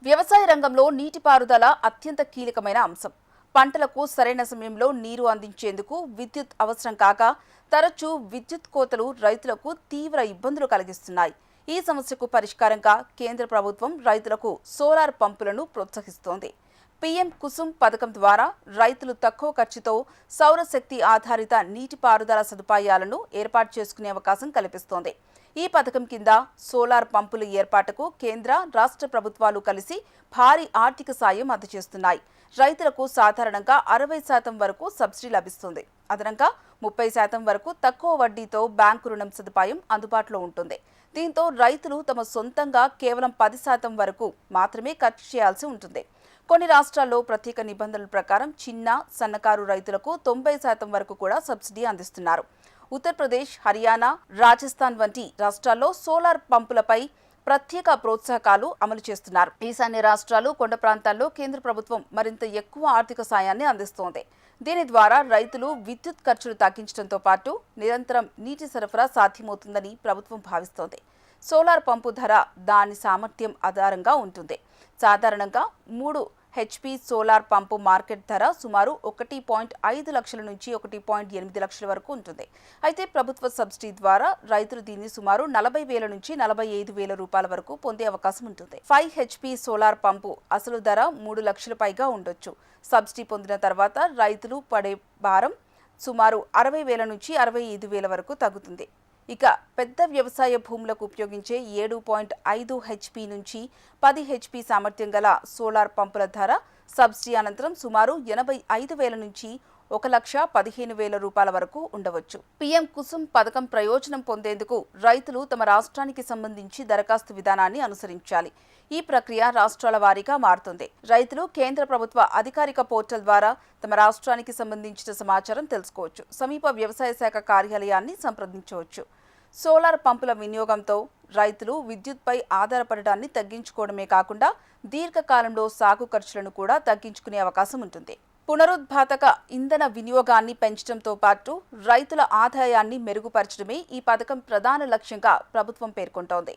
వ్యవసాయ రంగంలో నీటిపారుదల అత్యంత కీలకమైన అంశం. పంటలకు సరైన సమయంలో నీరు అందించేందుకు విద్యుత్ అవసరం కాక తరచూ విద్యుత్ కోతలు రైతులకు తీవ్ర ఇబ్బందులు కలిగిస్తున్నాయి. ఈ సమస్యకు పరిష్కారంగా కేంద్ర ప్రభుత్వం రైతులకు సోలార్ పంపులను ప్రోత్సహిస్తోంది. పీఎం కుసుమ్ పథకం ద్వారా రైతులు తక్కువ ఖర్చుతో సౌరశక్తి ఆధారిత నీటిపారుదల సదుపాయాలను ఏర్పాటు చేసుకునే అవకాశం కల్పిస్తోంది. ఈ పథకం కింద సోలార్ పంపుల ఏర్పాటుకు కేంద్ర, రాష్ట్ర ప్రభుత్వాలు కలిసి భారీ ఆర్థిక సాయం అందజేస్తున్నాయి. రైతులకు సాధారణంగా 60% వరకు సబ్సిడీ లభిస్తుంది. అదనంగా 30% వరకు తక్కువ వడ్డీతో బ్యాంకు రుణం సదుపాయం అందుబాటులో ఉంటుంది. దీంతో రైతులు తమ సొంతంగా కేవలం 10% వరకు మాత్రమే ఖర్చు చేయాల్సి ఉంటుంది. కొన్ని రాష్ట్రాల్లో ప్రత్యేక నిబంధనల ప్రకారం చిన్న, సన్నకారు రైతులకు 90% వరకు కూడా సబ్సిడీ అందిస్తున్నారు. ఉత్తరప్రదేశ్, హర్యానా, రాజస్థాన్ వంటి రాష్ట్రాల్లో సోలార్ పంపులపై ప్రత్యేక ప్రోత్సాహకాలు అమలు చేస్తున్నారు. ఈశాన్య రాష్ట్రాలు, కొండ ప్రాంతాల్లో కేంద్ర ప్రభుత్వం మరింత ఎక్కువ ఆర్థిక సాయాన్ని అందిస్తోంది. దీని ద్వారా రైతులు విద్యుత్ ఖర్చులు తగ్గించడంతో పాటు నిరంతరం నీటి సరఫరా సాధ్యమవుతుందని ప్రభుత్వం భావిస్తోంది. సోలార్ పంపు ధర దాని సామర్థ్యం ఆధారంగా ఉంటుంది. సాధారణంగా 3 హెచ్పీ సోలార్ పంపు మార్కెట్ ధర సుమారు 1.5 లక్షల నుంచి 1.8 లక్షల వరకు ఉంటుంది. అయితే ప్రభుత్వ సబ్సిడీ ద్వారా రైతులు దీన్ని సుమారు 40,000 నుంచి 45,000 రూపాయల వరకు పొందే అవకాశం ఉంటుంది. 5 హెచ్పీ సోలార్ పంపు అసలు ధర 3 లక్షల పైగా ఉండొచ్చు. సబ్సిడీ పొందిన తర్వాత రైతులు పడే భారం సుమారు 60,000 నుంచి 65,000 వరకు తగ్గుతుంది. ఇక పెద్ద వ్యవసాయ భూములకు ఉపయోగించే 7.5 హెచ్పీ నుంచి 10 హెచ్పీ సామర్థ్యం గల సోలార్ పంపుల ధర సబ్సిడీ అనంతరం సుమారు 85,000 నుంచి 1,15,000 రూపాయల వరకు ఉండవచ్చు. పీఎం కుసుమ్ పథకం ప్రయోజనం పొందేందుకు రైతులు తమ రాష్ట్రానికి సంబంధించి దరఖాస్తు విధానాన్ని అనుసరించాలి. ఈ ప్రక్రియ రాష్ట్రాల వారీగా మారుతుంది. రైతులు కేంద్ర ప్రభుత్వ అధికారిక పోర్టల్ ద్వారా తమ రాష్ట్రానికి సంబంధించిన సమాచారం తెలుసుకోవచ్చు. సమీప వ్యవసాయ శాఖ కార్యాలయాన్ని సంప్రదించవచ్చు. సోలార్ పంపుల వినియోగంతో రైతులు విద్యుత్పై ఆధారపడడాన్ని తగ్గించుకోవడమే కాకుండా దీర్ఘకాలంలో సాగు ఖర్చులను కూడా తగ్గించుకునే అవకాశం ఉంటుంది. పునరుత్పాదక ఇంధన వినియోగాన్ని పెంచడంతో పాటు రైతుల ఆదాయాన్ని మెరుగుపరచడమే ఈ పథకం ప్రధాన లక్ష్యంగా ప్రభుత్వం పేర్కొంటోంది.